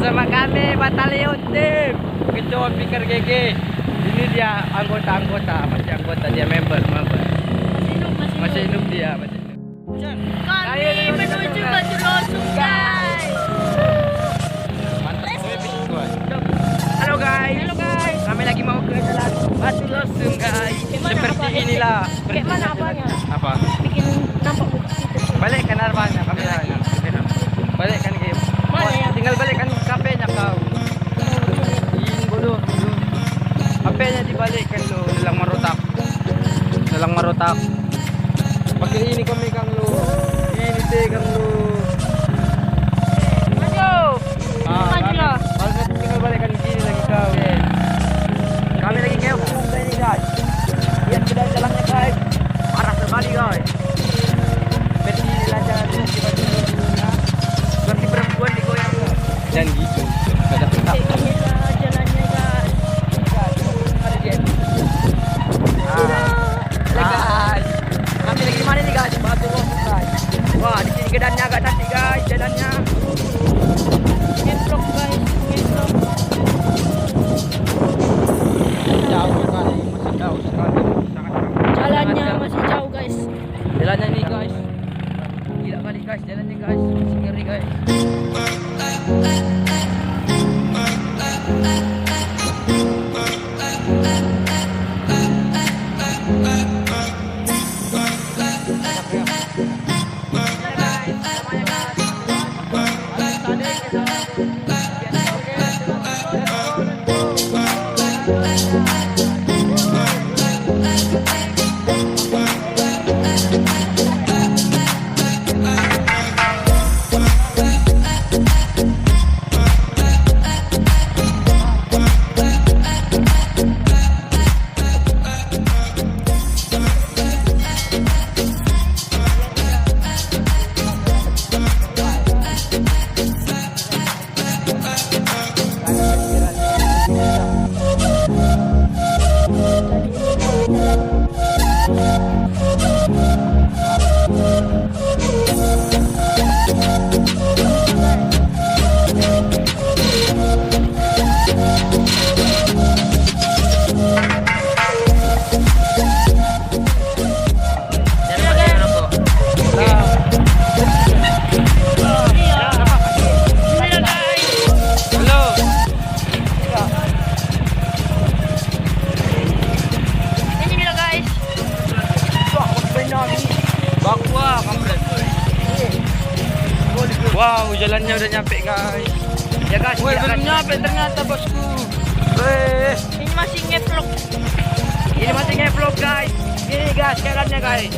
Bersama kami batalion tim Kecoa Pikir GG. Ini dia anggota-anggota, masih anggota, dia member. Masih hidup dia, masih hidup. Kami menuju Batu Losung, guys. Halo guys. Kami lagi mau ke jalan Batu Losung, guys. Seperti inilah. Kayak mana apanya? Apa? Bikin nampak bukti. Balikkan armanya, kameranya. Balikkan game. Mana ya? Tinggal balikkan HP-nya kau. Ini bodoh. HP-nya dibalikkan lo, dalang marotak. Pakai ini kami kang lo. Ini teh kang lo. Maju. Maju lah. Kalau tinggal balikkan gini lagi kau. Kami lagi ngepung ini guys. Lihat kedai jalannya guys. Parah sekali guys. Seperti inilah jalan seperti perempuan digoyang. Dan gitu. Ada Kayak gini lah jalannya, guys. Guys, kami lagi di mana nih guys? Batu Losung guys. Wah, di sini kedannya agak cantik guys, jalannya. Ngeplok, guys. Ngeplok. Jauh sekali, masih jauh sekali. Jalannya masih jauh, guys. Jalannya nih guys. Gila kali guys, jalannya guys. Masih ngeri guys. Wow, jalannya udah nyampe guys. Ya guys, Belum nyampe ternyata, bosku. Ini masih ngeplok. Ini masih ngevlog guys. Ini guys, jalannya guys.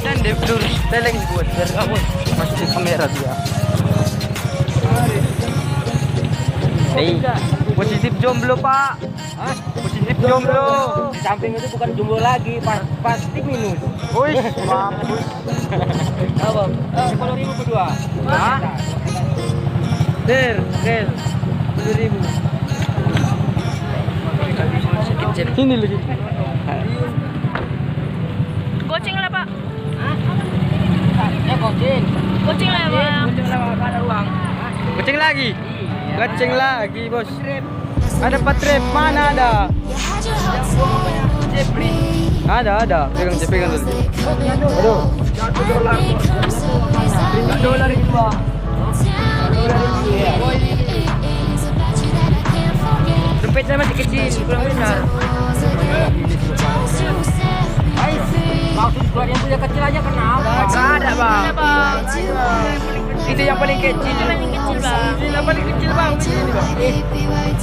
Dan lurus teleng buat biar kamu masuk di kamera dia. Positif jomblo pak. Hah? Positif jomblo. Di samping itu bukan jomblo lagi, pasti minus. Wih, mampus. Apa? 10.000 berdua. Hah? Der, 10.000. Ini lagi. Goceng lah, Pak. Ya goceng. Goceng lah, Bang. Ada uang. Goceng lagi. Goceng lagi, bos. Ada 4 trip, mana ada? Ada. Pegang dulu. Aduh. $1 itu, Bang. Dompetnya masih kecil, kurang besar. Maksud buat yang punya kecil aja kenapa? Nggak ada, Bang. Mana, Bang? Itu yang paling kecil. Itu paling kecil, Bang. Ini yang paling kecil, Bang. Ini, Bang.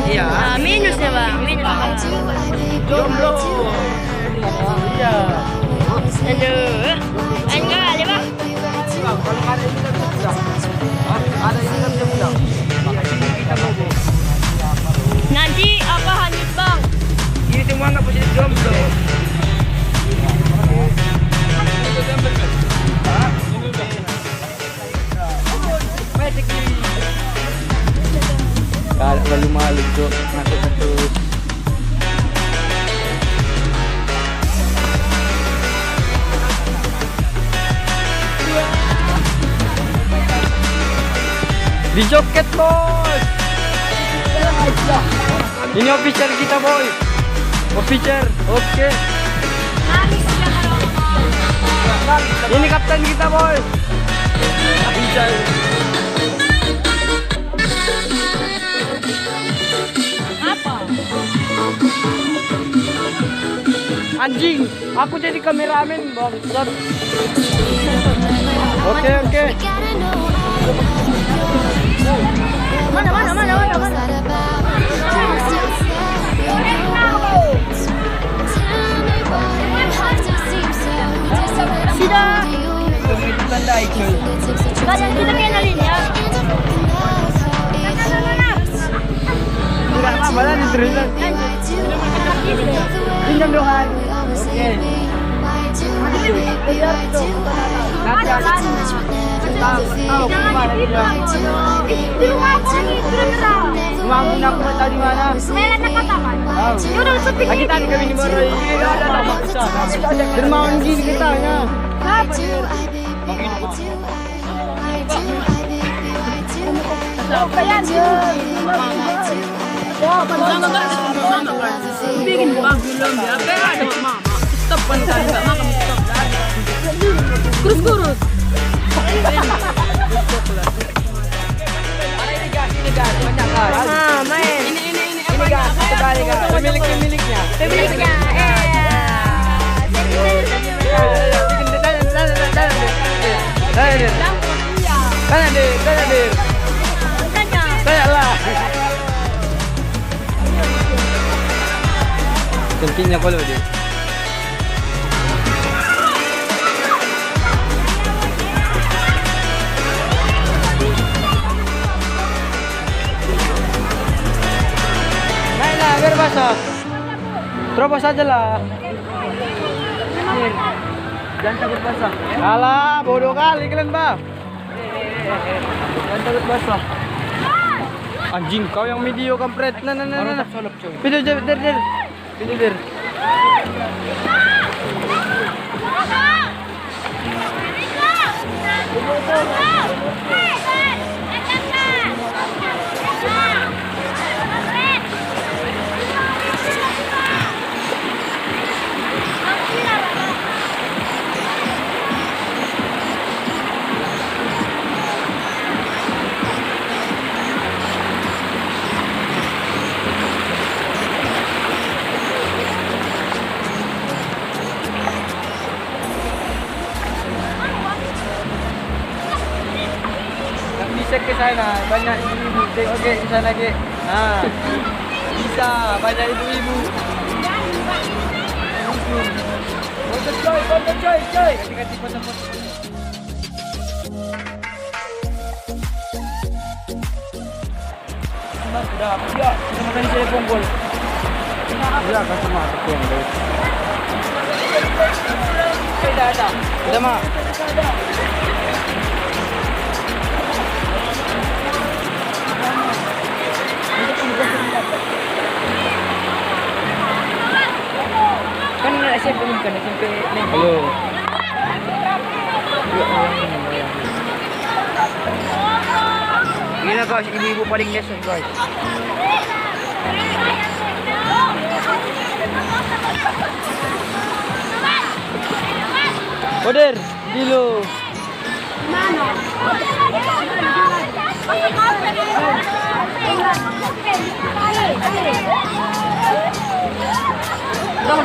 Iya. Ah, minus ya, Bang. Minus. Jomblo. Iya. Aduh. Enggak ada, Bang. Kalau ada ini kan bisa. Ada ini kan bisa pulang. Kita mau. Nanti apa hanyut, Bang? Ini semua nggak positif jomblo. Kalau malu-malu tuh masuk terus. Di joket bos. Ini official kita boy. Official, oke. Ini kapten kita boy. Official. Apa? Anjing, aku jadi kameramen bang. Oke. Mana? Sudah. Banyak kita kenalin ya. Tidak apa lah diterima. Pinjam doang. Oke. Mampu nak tahu di mana? Lagi tadi kami di mana? Ada besar. Dermawan gini kita ya. Bikin bagus belum ya? Ada mama. Stop kan enggak makan stop lagi. Kurus. Ini guys, banyak guys. Nah, main. Ini guys, satu kali guys. Pemiliknya. Pemiliknya. Tanya deh. Tanya lah. Tentunya kalau dia. Naiklah, biar basah. Terobos aja lah. Jangan takut basah. Alah, bodoh kali kalian bang. Jangan takut basah. Anjing, kau yang video kampret. Nah. Video der. Bisa ke sana, banyak ibu-ibu. Oke, di sana ke. Nah, bisa banyak ibu-ibu. Foto coy. Ganti foto. Sudah makan di Ponggol. Iya, kan sama Ponggol. Sudah, Mak. Kan SMP bukan SMP belum. Gila guys, ibu-ibu paling lesson guys. Koder, dulu. Mana? Dah,